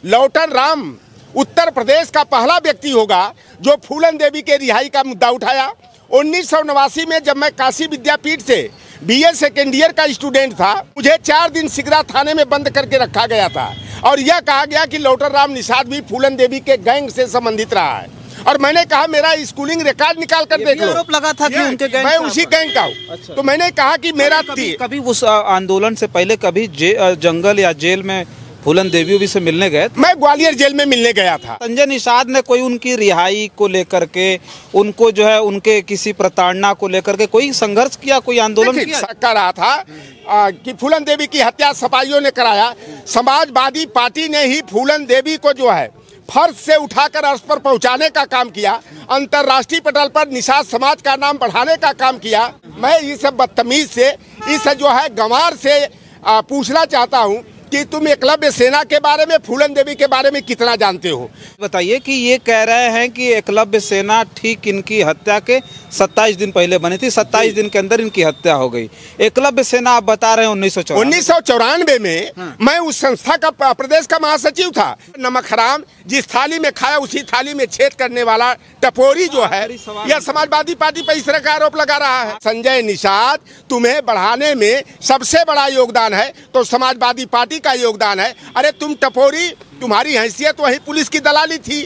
लौटन राम उत्तर प्रदेश का पहला व्यक्ति होगा जो फूलन देवी के रिहाई का मुद्दा उठाया। 1989 में जब मैं काशी विद्यापीठ से बीए सेकेंड ईयर का स्टूडेंट था, मुझे 4 दिन सिगरा थाने में बंद करके रखा गया था और यह कहा गया कि लौटन राम निषाद भी फूलन देवी के गैंग से संबंधित रहा है। और मैंने कहा मेरा स्कूलिंग रिकॉर्ड निकाल कर देख लो। आरोप लगा था कि उनके गैंग, मैं उसी गैंग का हूँ। अच्छा। तो मैंने कहा कि मेरा कभी उस आंदोलन से पहले कभी जंगल या जेल में फूलन देवी से मिलने गए? मैं ग्वालियर जेल में मिलने गया था। संजय निषाद ने कोई उनकी रिहाई को लेकर के, उनको जो है उनके किसी प्रताड़ना को लेकर के कोई संघर्ष किया, कोई आंदोलन किया? कर रहा था कि फूलन देवी की हत्या सपाहियों ने कराया। समाजवादी पार्टी ने ही फूलन देवी को जो है फर्श से उठाकर अर्श पर पहुंचाने का काम किया, अंतर्राष्ट्रीय पटल पर निषाद समाज का नाम बढ़ाने का काम किया। मैं इस बदतमीज से, इस जो है गंवार से पूछना चाहता हूं कि तुम एकलव्य सेना के बारे में, फूलन देवी के बारे में कितना जानते हो? बताइए कि ये कह रहे हैं कि एकलव्य सेना ठीक इनकी हत्या के 27 दिन पहले बनी थी, 27 दिन के अंदर इनकी हत्या हो गई। एकलव्य सेना आप बता रहे हैं 1994 में मैं उस संस्था का प्रदेश का महासचिव था। नमक हराम जिस थाली में खाया उसी थाली में छेद करने वाला टपोरी जो है, यह समाजवादी पार्टी पर इस तरह का आरोप लगा रहा है। संजय निषाद, तुम्हें बढ़ाने में सबसे बड़ा योगदान है तो समाजवादी पार्टी का योगदान है। अरे तुम टपोरी, तुम्हारी हैसियत वही पुलिस की दलाली थी।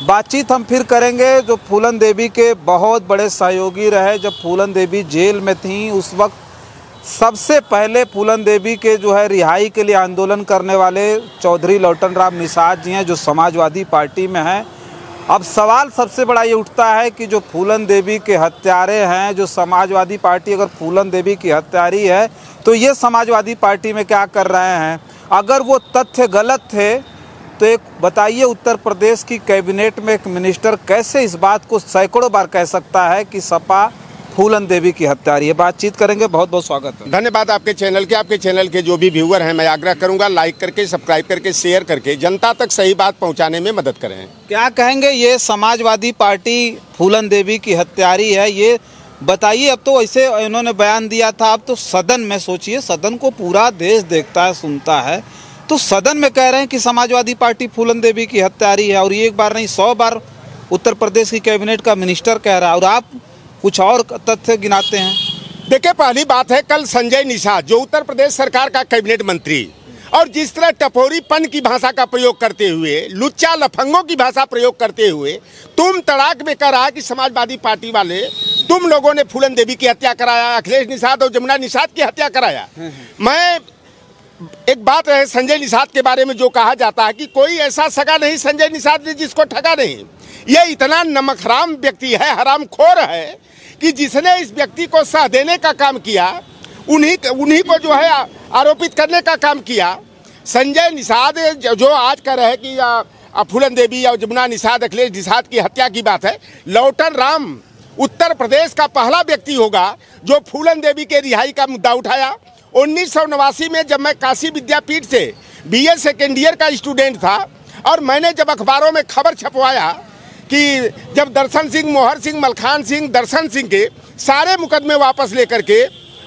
बातचीत हम फिर करेंगे जो फूलन देवी के बहुत बड़े सहयोगी रहे। जब फूलन देवी जेल में थी उस वक्त सबसे पहले फूलन देवी के जो है रिहाई के लिए आंदोलन करने वाले चौधरी लौटन राम निषाद जी हैं, जो समाजवादी पार्टी में हैं। अब सवाल सबसे बड़ा ये उठता है कि जो फूलन देवी के हत्यारे हैं, जो समाजवादी पार्टी अगर फूलन देवी की हत्यारी है तो ये समाजवादी पार्टी में क्या कर रहे हैं? अगर वो तथ्य गलत थे तो एक बताइए, उत्तर प्रदेश की कैबिनेट में एक मिनिस्टर कैसे इस बात को सैकड़ों बार कह सकता है कि सपा फूलन देवी की हत्यारी है? बातचीत करेंगे। बहुत बहुत स्वागत है। धन्यवाद आपके चैनल के जो भी व्यूअर हैं, मैं आग्रह करूंगा लाइक करके, सब्सक्राइब करके, शेयर करके जनता तक सही बात पहुंचाने में मदद करें। क्या कहेंगे, ये समाजवादी पार्टी फूलन देवी की हत्यारी है, ये बताइए। अब तो ऐसे इन्होंने बयान दिया था, अब तो सदन में सोचिए, सदन को पूरा देश देखता है, सुनता है, तो सदन में कह रहे हैं कि समाजवादी पार्टी फूलन देवी की हत्यारी है। और ये एक बार नहीं 100 बार उत्तर प्रदेश की कैबिनेट का मिनिस्टर कह रहा है और आप कुछ और तथ्य गिनाते हैं। देखिए, पहली बात है, कल संजय निषाद जो उत्तर प्रदेश सरकार का कैबिनेट मंत्री, और जिस तरह टपोरीपन की भाषा का प्रयोग करते हुए, लुच्चा लफंगों की भाषा प्रयोग करते हुए तुम तड़ाक में कह रहा कि समाजवादी पार्टी वाले तुम लोगों ने फूलन देवी की हत्या कराया, अखिलेश निषाद और जमुना निषाद की हत्या कराया। मैं एक बात है, संजय निषाद के बारे में जो कहा जाता है कि कोई ऐसा सगा नहीं संजय निषाद ने जिसको ठगा नहीं। ये इतना नमक हराम व्यक्ति है, हरामखोर है कि जिसने इस व्यक्ति को सह देने का काम किया, उन्हीं को जो है आरोपित करने का काम किया। संजय निषाद जो आज कह रहे हैं कि फूलन देवी और जमुना निषाद, अखिलेश निषाद की हत्या की बात है, लौटन राम उत्तर प्रदेश का पहला व्यक्ति होगा जो फूलन देवी के रिहाई का मुद्दा उठाया। 1989 में जब मैं काशी विद्यापीठ से बीए सेकेंड ईयर का स्टूडेंट था और मैंने जब अखबारों में खबर छपवाया कि जब दर्शन सिंह, मोहर सिंह, मलखान सिंह, दर्शन सिंह के सारे मुकदमे वापस लेकर के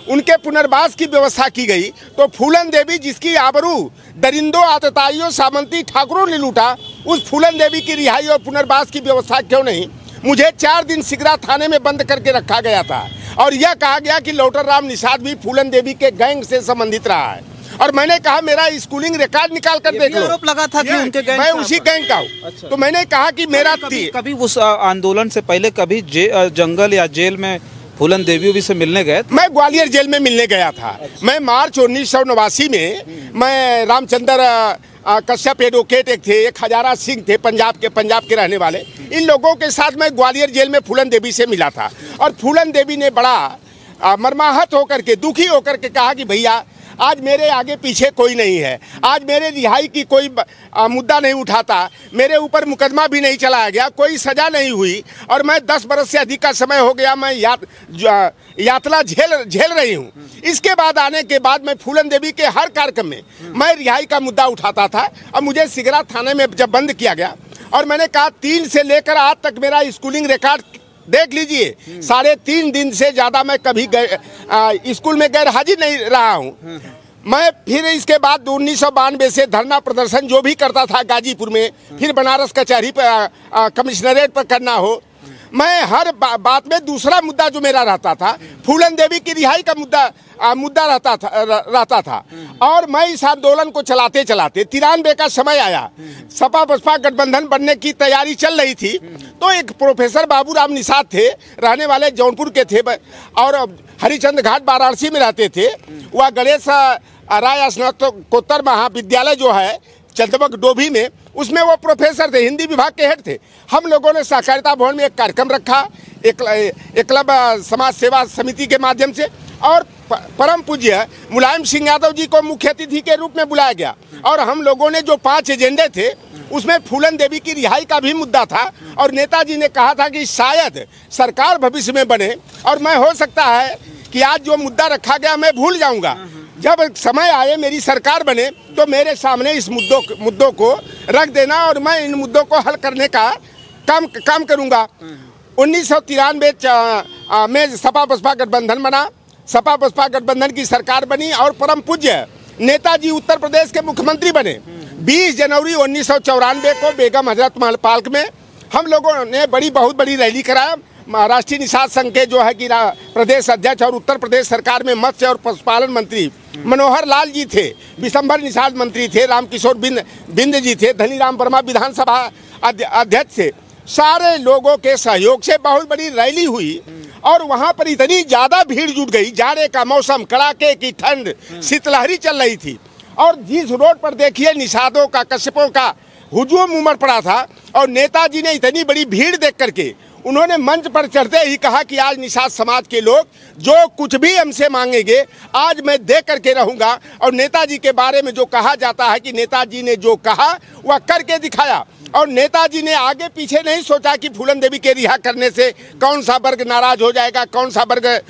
उनके पुनर्वास की व्यवस्था की गई, तो फूलन देवी जिसकी आबरू दरिंदों, आतताइयों, सामंती ठाकुरों ने लूटा, उस फूलन देवी की रिहाई और पुनर्वास की व्यवस्था क्यों नहीं? मुझे 4 दिन सिगरा थाने में बंद करके रखा गया था और यह कहा गया कि लौटन राम निषाद भी फूलन देवी के गैंग से संबंधित रहा है। और मैंने कहा मेरा स्कूलिंग रिकॉर्ड निकाल कर देख लो। आरोप लगा था कि उनके गैंग, मैं उसी गैंग का हूँ। अच्छा। तो मैंने कहा कि मेरा कभी उस आंदोलन से पहले कभी जंगल या जेल में फूलन देवी से मिलने गए? मैं ग्वालियर जेल में मिलने गया था। अच्छा। मैं मार्च 1989 में मैं रामचंद्र कश्यप एडवोकेट एक थे, एक हजारा सिंह थे, पंजाब के रहने वाले, इन लोगों के साथ मैं ग्वालियर जेल में फूलन देवी से मिला था। और फूलन देवी ने बड़ा मर्माहत होकर के, दुखी होकर के कहा कि भैया आज मेरे आगे पीछे कोई नहीं है, आज मेरे रिहाई की कोई मुद्दा नहीं उठाता, मेरे ऊपर मुकदमा भी नहीं चलाया गया, कोई सजा नहीं हुई और मैं 10 बरस से अधिक का समय हो गया मैं यातना झेल रही हूँ। इसके बाद आने के बाद मैं फूलन देवी के हर कार्यक्रम में मैं रिहाई का मुद्दा उठाता था। और मुझे सिगरा थाने में जब बंद किया गया और मैंने कहा 3 से लेकर आज तक मेरा स्कूलिंग रिकॉर्ड देख लीजिए, 3.5 दिन से ज़्यादा मैं कभी स्कूल में गैर हाजिर नहीं रहा हूँ। मैं फिर इसके बाद 1992 से धरना प्रदर्शन जो भी करता था गाजीपुर में, फिर बनारस कचहरी पर कमिश्नरेट पर करना हो, मैं हर बात में दूसरा मुद्दा जो मेरा रहता था फूलन देवी की रिहाई का मुद्दा रहता था। और मैं इस आंदोलन को चलाते चलाते 93 का समय आया, सपा बसपा गठबंधन बनने की तैयारी चल रही थी, तो एक प्रोफेसर बाबूराम निषाद थे, रहने वाले जौनपुर के थे और हरिचंद घाट वाराणसी में रहते थे। वह गणेश राय स्नातकोत्तर महाविद्यालय जो है चंदबक डोभी में, उसमें वो प्रोफेसर थे, हिंदी विभाग के हेड थे। हम लोगों ने सहकारिता भवन में एक कार्यक्रम रखा, एकलव्य समाज सेवा समिति के माध्यम से, और परम पूज्य मुलायम सिंह यादव जी को मुख्य अतिथि के रूप में बुलाया गया। और हम लोगों ने जो 5 एजेंडे थे उसमें फूलन देवी की रिहाई का भी मुद्दा था। और नेताजी ने कहा था कि शायद सरकार भविष्य में बने, और मैं हो सकता है कि आज जो मुद्दा रखा गया मैं भूल जाऊंगा, जब समय आए मेरी सरकार बने तो मेरे सामने इस मुद्दों को रख देना और मैं इन मुद्दों को हल करने का काम करूंगा। 1993 में सपा बसपा गठबंधन बना, सपा बसपा गठबंधन की सरकार बनी और परम पूज्य नेताजी उत्तर प्रदेश के मुख्यमंत्री बने। 20 जनवरी 1994 को बेगम हजरत महल पार्क में हम लोगों ने बहुत बड़ी रैली कराया। राष्ट्रीय निषाद संघ के जो है कि प्रदेश अध्यक्ष और उत्तर प्रदेश सरकार में मत्स्य और पशुपालन मंत्री मनोहर लाल जी थे, विशंबर निषाद मंत्री थे, रामकिशोर बिंद जी थे, धनीराम वर्मा विधानसभा अध्यक्ष थे। सारे लोगों के सहयोग से बहुत बड़ी रैली हुई और वहां पर इतनी ज्यादा भीड़ जुट गई, जाड़े का मौसम, कड़ाके की ठंड, शीतलहरी चल रही थी, और जिस रोड पर देखिए निषादों का, कश्यपों का हुजूम उमड़ पड़ा था। और नेताजी ने इतनी बड़ी भीड़ देख करके उन्होंने मंच पर चढ़ते ही कहा कि आज निषाद समाज के लोग जो कुछ भी हमसे मांगेंगे आज मैं दे करके रहूंगा। और नेताजी के बारे में जो कहा जाता है कि नेताजी ने जो कहा वह करके दिखाया। और नेताजी ने आगे पीछे नहीं सोचा कि फूलन देवी के रिहा करने से कौन सा वर्ग नाराज हो जाएगा, कौन सा वर्ग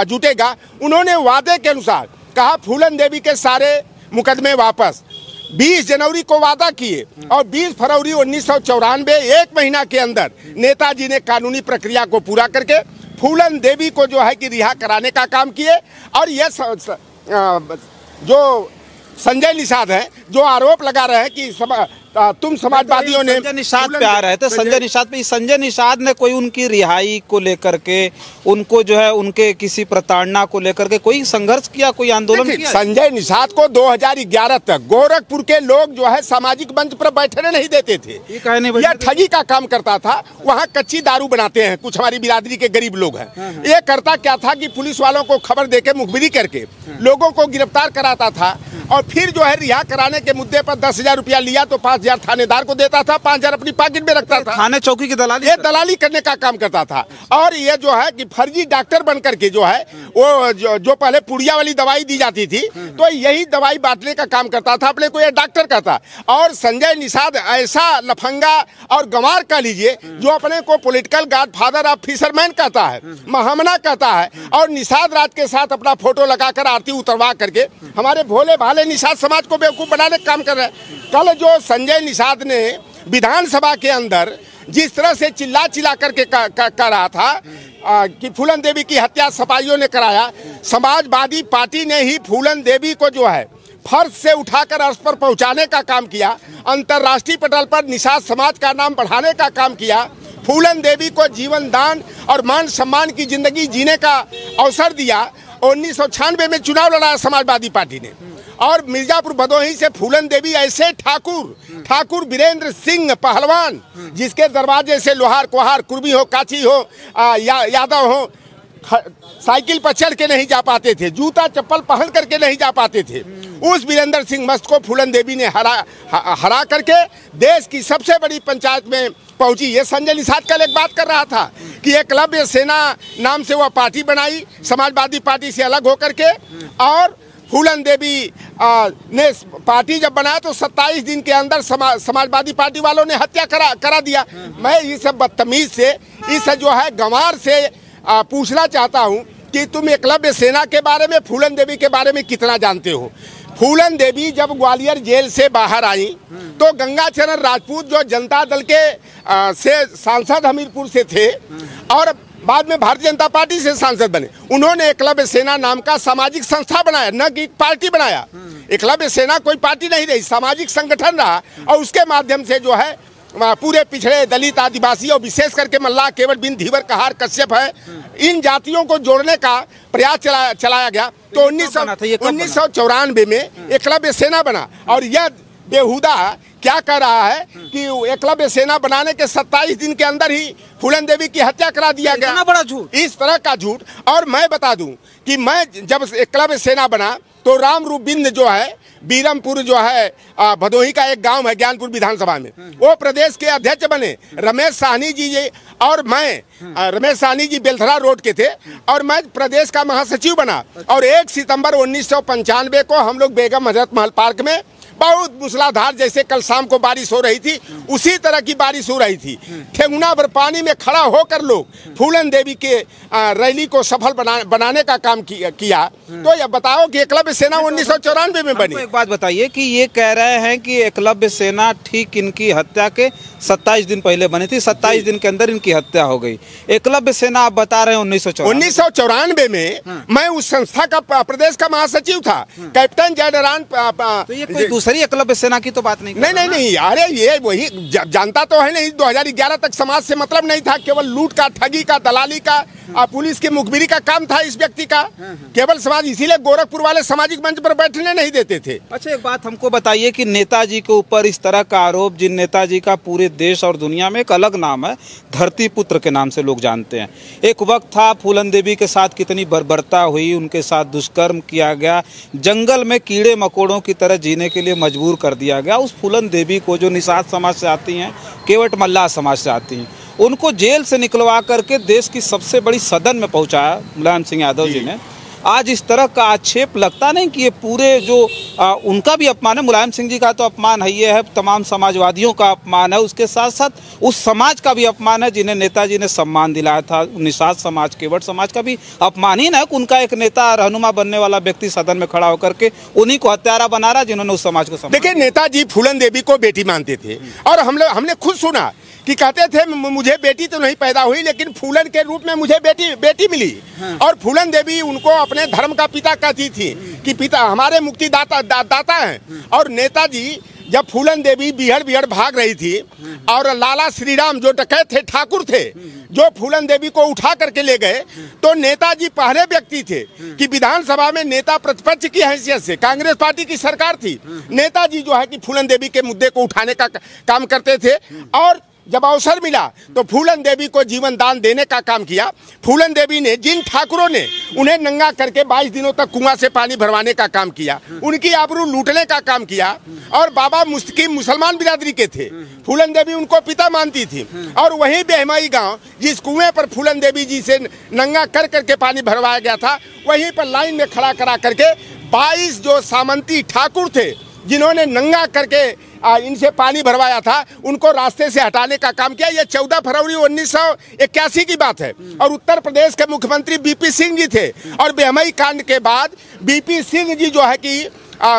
जुटेगा। उन्होंने वादे के अनुसार कहा फूलन देवी के सारे मुकदमे वापस। 20 जनवरी को वादा किए और 20 फरवरी 1994 एक महीना के अंदर नेताजी ने कानूनी प्रक्रिया को पूरा करके फूलन देवी को जो है कि रिहा कराने का काम किए। और यह जो संजय निषाद है जो आरोप लगा रहे हैं कि तुम समाजवादियों ने संजय निषाद पे आ रहे थे, संजय निषाद ने कोई उनकी रिहाई को लेकर के, उनको जो है उनके किसी प्रताड़ना को लेकर के कोई संघर्ष किया, कोई आंदोलन किया? संजय निषाद को 2011 तक गोरखपुर के लोग जो है सामाजिक मंच पर बैठने नहीं देते थे। यह ठगी का काम करता था। वहाँ कच्ची दारू बनाते हैं कुछ हमारी बिरादरी के गरीब लोग हैं। ये करता क्या था कि पुलिस वालों को खबर देके मुखबिरी करके लोगों को गिरफ्तार कराता था और फिर जो है रिहा कराने के मुद्दे पर 10,000 रुपया लिया तो 5,000 थानेदार को देता था, 5,000 अपनी पॉकेट में रखता था। थाने चौकी की दलाली, ये दलाली करने का काम करता था। और ये जो है कि फर्जी डॉक्टर बन करके जो है वो जो पहले पुड़िया वाली दवाई दी जाती थी तो यही दवाई बांटने का काम करता था, अपने को ये डॉक्टर कहता। और संजय निषाद ऐसा लफंगा और गंवार कह लीजिए जो अपने को पॉलिटिकल गॉडफादर ऑफ फिशरमैन कहता है, महामना कहता है, और निषाद राज के साथ अपना फोटो लगाकर आरती उतरवा करके हमारे भोले भाले निषाद समाज को बेवकूफ बनाने का काम कर रहे हैं। कल जो संजय निषाद ने विधानसभा के अंदर जिस तरह से चिल्ला करके कर रहा था कि फूलन देवी की हत्या सपाइयों ने कराया, समाजवादी पार्टी ने ही फूलन देवी को जो है फर्श से उठाकर अर्श पर पहुंचाने का काम किया, अंतर्राष्ट्रीय पटल पर निषाद समाज का नाम बढ़ाने का काम किया, फूलन देवी को जीवन दान और मान सम्मान की जिंदगी जीने का अवसर दिया। 1996 में चुनाव लड़ा समाजवादी पार्टी ने और मिर्जापुर भदोही से फूलन देवी ऐसे ठाकुर वीरेंद्र सिंह पहलवान जिसके दरवाजे से लोहार कुहार कुर्मी हो, काची हो, यादव हो साइकिल पर चढ़ के नहीं जा पाते थे, जूता चप्पल पहन करके नहीं जा पाते थे, उस वीरेंद्र सिंह मस्त को फूलन देवी ने हरा करके देश की सबसे बड़ी पंचायत में पहुंची। ये संजय निषाद कल एक बात कर रहा था कि एकलव्य सेना नाम से वह पार्टी बनाई समाजवादी पार्टी से अलग होकर के, और फूलन देवी ने पार्टी जब बनाया तो 27 दिन के अंदर समाजवादी पार्टी वालों ने हत्या करा दिया। मैं इस बदतमीज से, इस जो है गंवार से पूछना चाहता हूं कि तुम एकलव्य सेना के बारे में, फूलन देवी के बारे में कितना जानते हो? फूलन देवी जब ग्वालियर जेल से बाहर आई तो गंगाचरण राजपूत जो जनता दल के से सांसद हमीरपुर से थे और बाद में भारतीय जनता पार्टी से सांसद बने। उन्होंने एकलव्य सेना नाम का सामाजिक संस्था बनाया, न कि पार्टी बनाया। एकलव्य सेना कोई पार्टी नहीं रही, सामाजिक संगठन रहा और उसके माध्यम से जो है पूरे पिछड़े दलित, आदिवासी और विशेष करके मल्लाह, केवट, बिंद, धीवर, कहार, कश्यप है, इन जातियों को जोड़ने का प्रयास चलाया गया। तो 1994 में एकलव्य सेना बना और यह बेहुदा क्या कर रहा है कि एकलव्य सेना बनाने के 27 दिन के अंदर ही फूलन देवी की हत्या करा दिया गया। इतना बड़ा झूठ, इस तरह का झूठ। और मैं बता दूं कि मैं जब एकलव्य सेना बना तो रामरूप बिंद जो है, बीरमपुर जो है भदोही का एक गांव है ज्ञानपुर विधानसभा में, वो प्रदेश के अध्यक्ष बने। रमेश साहनी जी और मैं, रमेश साहनी जी बेलथरा रोड के थे और मैं प्रदेश का महासचिव बना। और 1 सितंबर 1995 को हम लोग बेगम हजरत महल पार्क में बहुत मूसलाधार, जैसे कल शाम को बारिश हो रही थी उसी तरह की बारिश हो रही थी, ठेंगुना भर पानी में खड़ा होकर लोग फूलन देवी के रैली को सफल बनाने का काम किया। तो ये बताओ कि एकलव्य सेना 1994 में बनी। एक बात बताइए कि ये कह रहे हैं कि एकलव्य सेना ठीक इनकी हत्या के 27 दिन पहले बनी थी, 27 दिन के अंदर इनकी हत्या हो गई। एकलव्य सेना आप बता रहे हैं 1994 में मैं उस संस्था का प्रदेश का महासचिव था, कैप्टन जयडरान। तो ये कोई दूसरी एकलव्य सेना की तो बात नहीं? नहीं, अरे ये वही जानता तो है नहीं। 2011 तक समाज से मतलब नहीं था, केवल लूट का, ठगी का, दलाली का, पुलिस की मुखबिरी का काम था इस व्यक्ति का। केवल समाज, इसीलिए गोरखपुर वाले सामाजिक मंच पर बैठने नहीं देते थे। अच्छा, एक बात हमको बताइए कि नेताजी के ऊपर इस तरह का आरोप, जिन नेताजी का पूरे देश और दुनिया में एक अलग नाम है, धरती पुत्र के नाम से लोग जानते हैं। एक वक्त था फूलन देवी के साथ कितनी बर्बरता हुई, उनके साथ दुष्कर्म किया गया, जंगल में कीड़े मकोड़ों की तरह जीने के लिए मजबूर कर दिया गया। उस फूलन देवी को, जो निषाद समाज से आती हैं, केवट मल्लाह समाज से आती हैं, उनको जेल से निकलवा करके देश की सबसे बड़ी सदन में पहुंचाया मुलायम सिंह यादव जी ने। आज इस तरह का आक्षेप लगता नहीं कि ये पूरे जो उनका भी अपमान है, मुलायम सिंह जी का तो अपमान है, तमाम समाजवादियों का अपमान है, उसके साथ साथ उस समाज का भी अपमान है जिन्हें नेताजी ने सम्मान दिलाया था। निषाद समाज, केवट समाज का भी अपमान ही ना है कि उनका एक नेता, रहनुमा बनने वाला व्यक्ति सदन में खड़ा होकर के उन्हीं को हत्यारा बना रहा जिन्होंने उस समाज को। देखिए, नेताजी फूलन देवी को बेटी मानते थे और हमने खुद सुना कि कहते थे मुझे बेटी तो नहीं पैदा हुई, लेकिन फूलन के रूप में मुझे बेटी मिली। और फूलन देवी उनको अपने धर्म का पिता कहती थी कि पिता हमारे मुक्तिदाता दाता हैं। और नेताजी जब फूलन देवी बिहड़ भाग रही थी और लाला श्रीराम जो डकैत थे, ठाकुर थे, जो फूलन देवी को उठा करके ले गए, तो नेताजी पहले व्यक्ति थे कि विधानसभा में नेता प्रतिपक्ष की हैसियत से, कांग्रेस पार्टी की सरकार थी, नेताजी जो है कि फूलन देवी के मुद्दे को उठाने का काम करते थे। और जब अवसर मिला तो फूलन देवी को जीवन दान देने का काम किया। फूलन देवी ने, जिन ठाकुरों ने उन्हें नंगा करके 22 दिनों तक कुआं से पानी भरवाने का काम किया, उनकी आबरू लूटने का काम किया। और बाबा मुस्तकीम मुसलमान बिरादरी के थे, फूलन देवी उनको पिता मानती थी। और वही बेहमाई गांव, जिस कुएं पर फूलन देवी जी से नंगा कर करके पानी भरवाया गया था, वहीं पर लाइन में खड़ा करा करके 22 जो सामंती ठाकुर थे, जिन्होंने नंगा करके इनसे पानी भरवाया था, उनको रास्ते से हटाने का काम किया। यह 14 फरवरी 1981 की बात है। और उत्तर प्रदेश के मुख्यमंत्री बीपी सिंह जी थे। और बेहमई कांड के बाद बीपी सिंह जी जो है कि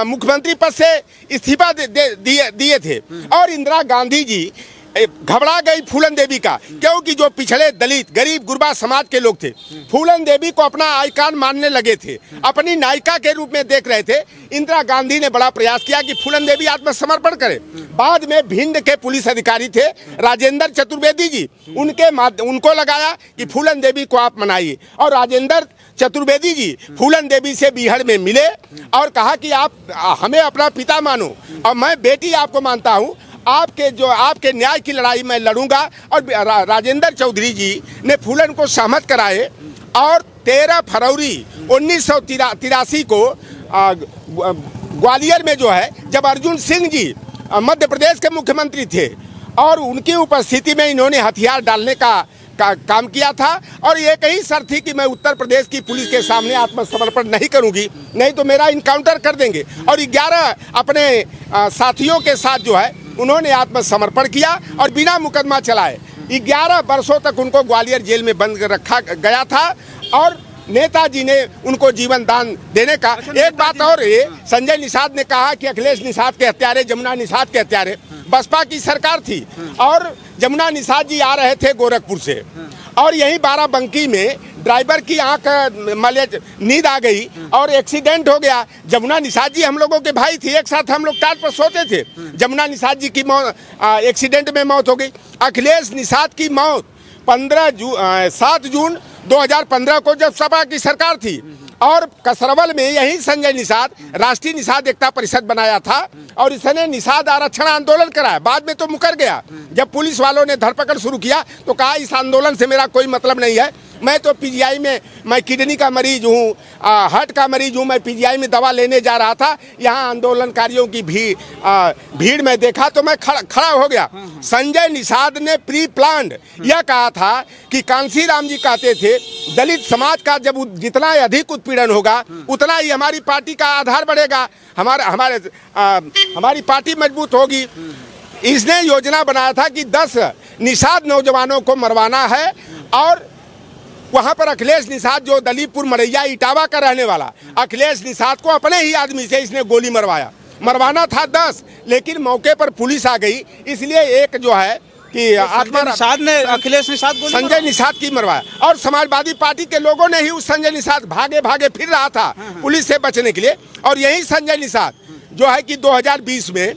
मुख्यमंत्री पद से इस्तीफा दिए थे। और इंदिरा गांधी जी घबरा गई फूलन देवी का, क्योंकि जो पिछड़े दलित, गरीब, गुरबा समाज के लोग थे, फूलन देवी को अपना आइकॉन मानने लगे थे, अपनी नायिका के रूप में देख रहे थे। इंदिरा गांधी ने बड़ा प्रयास किया कि फूलन देवी आत्मसमर्पण करे। बाद में भिंड के पुलिस अधिकारी थे राजेंद्र चतुर्वेदी जी, उनको लगाया कि फूलन देवी को आप मनाइए। और राजेंद्र चतुर्वेदी जी फूलन देवी से बिहड़ में मिले और कहा कि आप हमें अपना पिता मानो और मैं बेटी आपको मानता हूँ, आपके न्याय की लड़ाई मैं लड़ूंगा। और राजेंद्र चौधरी जी ने फूलन को सहमत कराए। और 13 फरवरी 1983 को ग्वालियर में जो है, जब अर्जुन सिंह जी मध्य प्रदेश के मुख्यमंत्री थे और उनकी उपस्थिति में इन्होंने हथियार डालने का काम किया था। और एक ही शर्त थी कि मैं उत्तर प्रदेश की पुलिस के सामने आत्मसमर्पण नहीं करूंगी, नहीं तो मेरा इनकाउंटर कर देंगे। और 11 अपने साथियों के साथ जो है उन्होंने आत्मसमर्पण किया और बिना मुकदमा चलाए 11 वर्षों तक उनको ग्वालियर जेल में बंद रखा गया था। और नेताजी ने उनको जीवन दान देने का। एक बात और, संजय निषाद ने कहा कि अखिलेश निषाद के हत्यारे, जमुना निषाद के हत्यारे बसपा की सरकार थी और जमुना निषाद जी आ रहे थे गोरखपुर से और यहीं बाराबंकी में ड्राइवर की आंख नींद आ गई और एक्सीडेंट हो गया। जमुना निषाद जी हम लोगों के भाई थे, एक साथ हम लोग टाट पर सोते थे। जमुना निषाद जी की एक्सीडेंट में मौत हो गई। अखिलेश निषाद की मौत 7 जून 2015 को जब सपा की सरकार थी और कसरवल में यही संजय निषाद राष्ट्रीय निषाद एकता परिषद बनाया था और इसने निषाद आरक्षण आंदोलन कराया। बाद में तो मुकर गया। जब पुलिस वालों ने धरपकड़ शुरू किया तो कहा इस आंदोलन से मेरा कोई मतलब नहीं है, मैं तो पीजीआई में, मैं किडनी का मरीज हूँ, हार्ट का मरीज हूँ, मैं पीजीआई में दवा लेने जा रहा था, यहाँ आंदोलनकारियों की भीड़ में देखा तो मैं खड़ा हो गया। संजय निषाद ने प्री प्लान्ड यह कहा था कि कांसी राम जी कहते थे दलित समाज का जब जितना अधिक उत्पीड़न होगा उतना ही हमारी पार्टी का आधार बढ़ेगा, हमारी पार्टी मजबूत होगी। इसने योजना बनाया था कि 10 निषाद नौजवानों को मरवाना है और वहां पर अखिलेश निषाद जो दलीपुर मरैया इटावा का रहने वाला अखिलेश निषाद को अपने ही आदमी से इसने गोली मरवाना था 10, लेकिन मौके पर पुलिस आ गई, इसलिए एक जो है कि आत्मा निषाद ने अखिलेश निषाद को संजय निषाद की मरवाया और समाजवादी पार्टी के लोगों ने ही उस संजय निषाद भागे फिर रहा था पुलिस से बचने के लिए। और यही संजय निषाद जो है कि 2020 में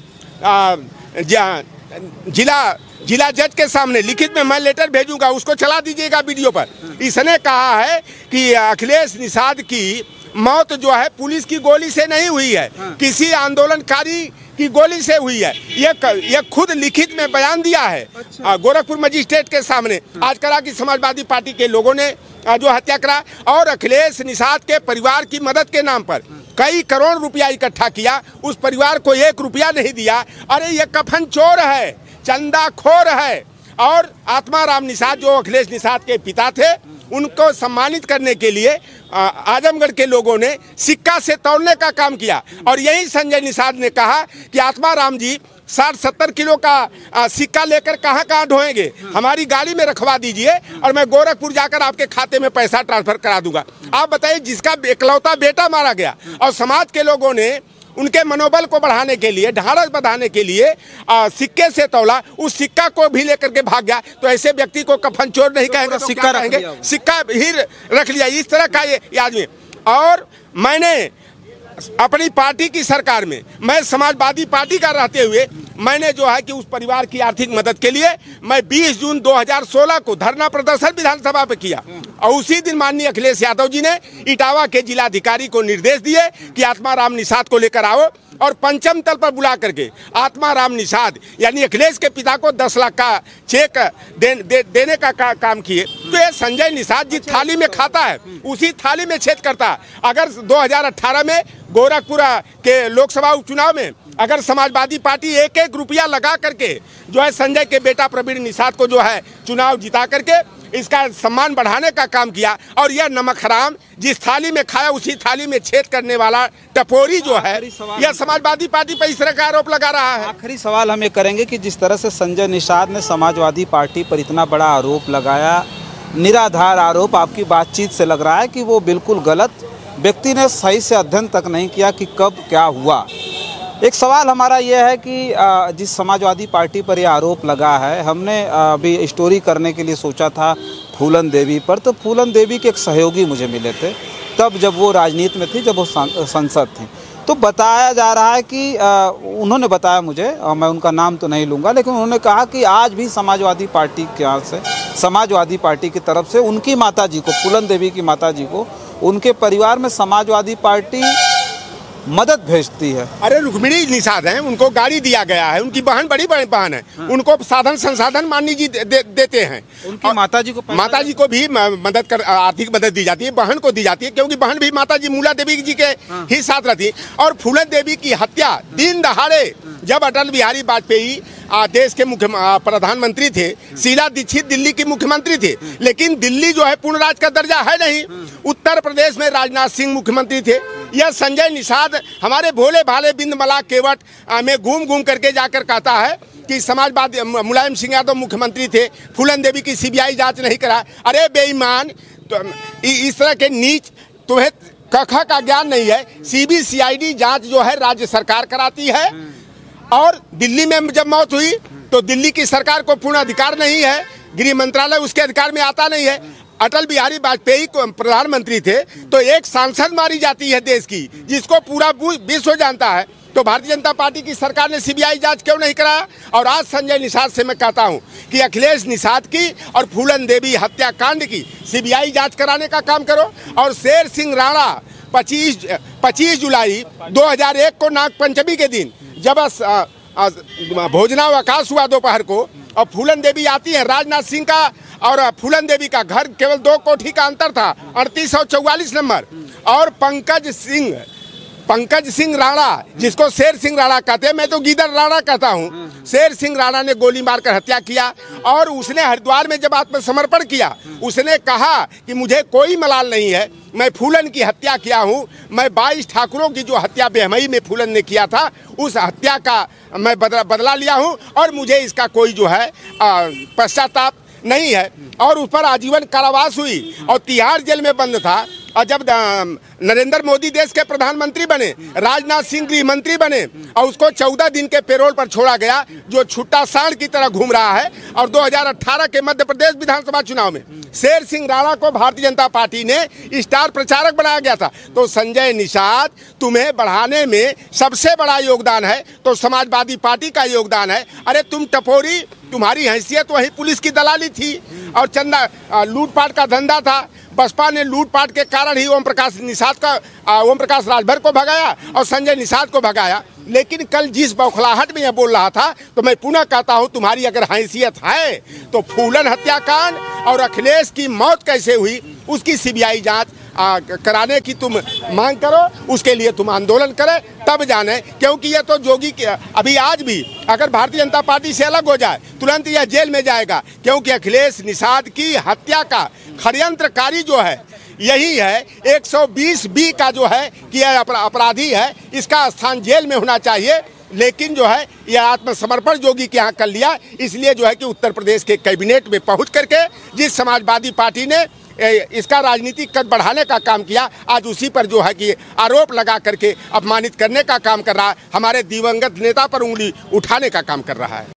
जिला जज के सामने लिखित में मैं लेटर भेजूंगा, उसको चला दीजिएगा वीडियो पर। इसने कहा है कि अखिलेश निषाद की मौत जो है पुलिस की गोली से नहीं हुई है, किसी आंदोलनकारी की गोली से हुई है। ये खुद लिखित में बयान दिया है गोरखपुर मजिस्ट्रेट के सामने। आज करा कि समाजवादी पार्टी के लोगों ने जो हत्या करा और अखिलेश निषाद के परिवार की मदद के नाम पर कई करोड़ रुपया इकट्ठा किया, उस परिवार को 1 रुपया नहीं दिया। अरे ये कफन चोर है, चंदाखोर है। और आत्माराम निषाद जो अखिलेश निषाद के पिता थे उनको सम्मानित करने के लिए आजमगढ़ के लोगों ने सिक्का से तौलने का काम किया और यही संजय निषाद ने कहा कि आत्माराम जी 60-70 किलो का सिक्का लेकर कहाँ ढोएंगे, हमारी गाड़ी में रखवा दीजिए और मैं गोरखपुर जाकर आपके खाते में पैसा ट्रांसफर करा दूंगा। आप बताइए, जिसका इकलौता बेटा मारा गया और समाज के लोगों ने उनके मनोबल को बढ़ाने के लिए, ढाढ़स बढ़ाने के लिए सिक्के से तौला, उस सिक्का को भी लेकर के भाग गया, तो ऐसे व्यक्ति को कफन चोर नहीं कहेंगे, सिक्का कहेंगे, सिक्का ही रख लिया। इस तरह का ये आदमी। और मैंने अपनी पार्टी की सरकार में, मैं समाजवादी पार्टी का रहते हुए मैंने जो है कि उस परिवार की आर्थिक मदद के लिए मैं 20 जून 2016 को धरना प्रदर्शन विधानसभा पे किया और उसी दिन माननीय अखिलेश यादव जी ने इटावा के जिलाधिकारी को निर्देश दिए कि आत्माराम निषाद को लेकर आओ और पंचम तल पर बुला करके आत्माराम निषाद यानी अखिलेश के पिता को 10 लाख का चेक देने का काम किए। तो ये संजय निषाद जिस थाली में खाता है उसी थाली में छेद करता है। अगर 2018 में गोरखपुर के लोकसभा उपचुनाव में अगर समाजवादी पार्टी 1-1 रुपया लगा करके जो है संजय के बेटा प्रवीण निषाद को जो है चुनाव जिता करके इसका सम्मान बढ़ाने का काम किया, और यह नमक हराम जिस थाली में खाया उसी थाली में छेद करने वाला टपोरी जो है यह समाजवादी पार्टी पर इस तरह का आरोप लगा रहा है। आखिरी सवाल हम ये करेंगे कि जिस तरह से संजय निषाद ने समाजवादी पार्टी पर इतना बड़ा आरोप लगाया, निराधार आरोप, आपकी बातचीत से लग रहा है कि वो बिल्कुल गलत व्यक्ति ने सही से अध्ययन तक नहीं किया कि कब क्या हुआ। एक सवाल हमारा यह है कि जिस समाजवादी पार्टी पर यह आरोप लगा है, हमने अभी स्टोरी करने के लिए सोचा था फूलन देवी पर, तो फूलन देवी के एक सहयोगी मुझे मिले थे तब जब वो राजनीति में थी, जब वो संसद थी। तो बताया जा रहा है कि उन्होंने बताया मुझे, और मैं उनका नाम तो नहीं लूँगा, लेकिन उन्होंने कहा कि आज भी समाजवादी पार्टी के यहाँ से, समाजवादी पार्टी की तरफ से उनकी माताजी को, फूलन देवी की माताजी को, उनके परिवार में समाजवादी पार्टी मदद भेजती है। अरे रुक्मिणी निषाद हैं, उनको गाड़ी दिया गया है, उनकी बहन बड़ी बहन है, उनको साधन संसाधन माननीय जी देते हैं। उनकी माताजी को भी मदद कर, आर्थिक मदद दी जाती है, बहन को दी जाती है, क्योंकि बहन भी माताजी मूला देवी जी के ही साथ रहती है। और फूलन देवी की हत्या दिन दहाड़े, जब अटल बिहारी वाजपेयी देश के प्रधानमंत्री थे, शीला दीक्षित दिल्ली की मुख्यमंत्री थे, लेकिन दिल्ली जो है पूर्ण राज्य का दर्जा है नहीं। उत्तर प्रदेश में राजनाथ सिंह मुख्यमंत्री थे। यह संजय निषाद हमारे भोले भाले बिंदमला केवट में घूम करके जाकर कहता है कि समाजवादी मुलायम सिंह यादव मुख्यमंत्री थे, फूलन देवी की सीबीआई जांच नहीं करा। अरे बेईमान, तो इस तरह के नीच, तुम्हें कखा का ज्ञान नहीं है। सीबीसीआईडी जांच जो है राज्य सरकार कराती है, और दिल्ली में जब मौत हुई तो दिल्ली की सरकार को पूर्ण अधिकार नहीं है गृह मंत्रालय उसके अधिकार में आता नहीं है। अटल बिहारी वाजपेयी को प्रधानमंत्री थे तो एक सांसद मारी जाती है देश की, जिसको पूरा विश्व जानता है। तो भारतीय जनता पार्टी की सरकार ने सीबीआई जांच क्यों नहीं कराया? और आज संजय निषाद से मैं कहता हूं कि अखिलेश निषाद की और फूलन देवी हत्याकांड की सीबीआई जांच कराने का काम करो। और शेर सिंह राणा 25 जुलाई 2001 को नागपंचमी के दिन जब भोजनावकाश हुआ दोपहर को, और फूलन देवी आती है, राजनाथ सिंह का और फूलन देवी का घर केवल 2 कोठी का अंतर था, 38 और 44 नंबर। और पंकज सिंह राणा, जिसको शेर सिंह राणा कहते हैं, मैं तो गीदड़ राणा कहता हूँ, शेर सिंह राणा ने गोली मारकर हत्या किया। और उसने हरिद्वार में जब आत्मसमर्पण किया, उसने कहा कि मुझे कोई मलाल नहीं है, मैं फूलन की हत्या किया हूँ, मैं 22 ठाकुरों की जो हत्या बेहमई में फूलन ने किया था, उस हत्या का मैं बदला लिया हूँ और मुझे इसका कोई जो है पश्चाताप नहीं है। और उस पर आजीवन कारावास हुई और तिहाड़ जेल में बंद था। और जब नरेंद्र मोदी देश के प्रधानमंत्री बने, राजनाथ सिंह गृह मंत्री बने और उसको 14 दिन के पेरोल पर छोड़ा गया, जो छुट्टा सांड की तरह घूम रहा है। और 2018 के मध्य प्रदेश विधानसभा चुनाव में शेर सिंह राणा को भारतीय जनता पार्टी ने स्टार प्रचारक बनाया गया था। तो संजय निषाद, तुम्हें बढ़ाने में सबसे बड़ा योगदान है तो समाजवादी पार्टी का योगदान है। अरे तुम टपोरी, तुम्हारी हैसियत वही पुलिस की दलाली थी और चंदा लूटपाट का धंधा था। बसपा ने लूटपाट के कारण ही ओम प्रकाश राजभर को भगाया और संजय निषाद को भगाया। लेकिन कल जिस बौखलाहट में यह बोल रहा था, तो मैं पुनः कहता हूं, तुम्हारी अगर हैसियत है तो फूलन हत्याकांड और अखिलेश की मौत कैसे हुई उसकी सीबीआई जांच कराने की तुम मांग करो, उसके लिए तुम आंदोलन करें, तब जाने। क्योंकि ये तो जोगी के अभी आज भी अगर भारतीय जनता पार्टी से अलग हो जाए तुरंत यह जेल में जाएगा, क्योंकि अखिलेश निषाद की हत्या का षड्यंत्रकारी जो है यही है। 120B का जो है कि यह अपराधी है, इसका स्थान जेल में होना चाहिए। लेकिन जो है यह आत्मसमर्पण जोगी के यहाँ कर लिया, इसलिए जो है कि उत्तर प्रदेश के कैबिनेट में पहुंच करके जिस समाजवादी पार्टी ने इसका राजनीतिक कद बढ़ाने का काम किया, आज उसी पर जो है कि आरोप लगा करके अपमानित करने का काम कर रहा है, हमारे दिवंगत नेता पर उंगली उठाने का काम कर रहा है।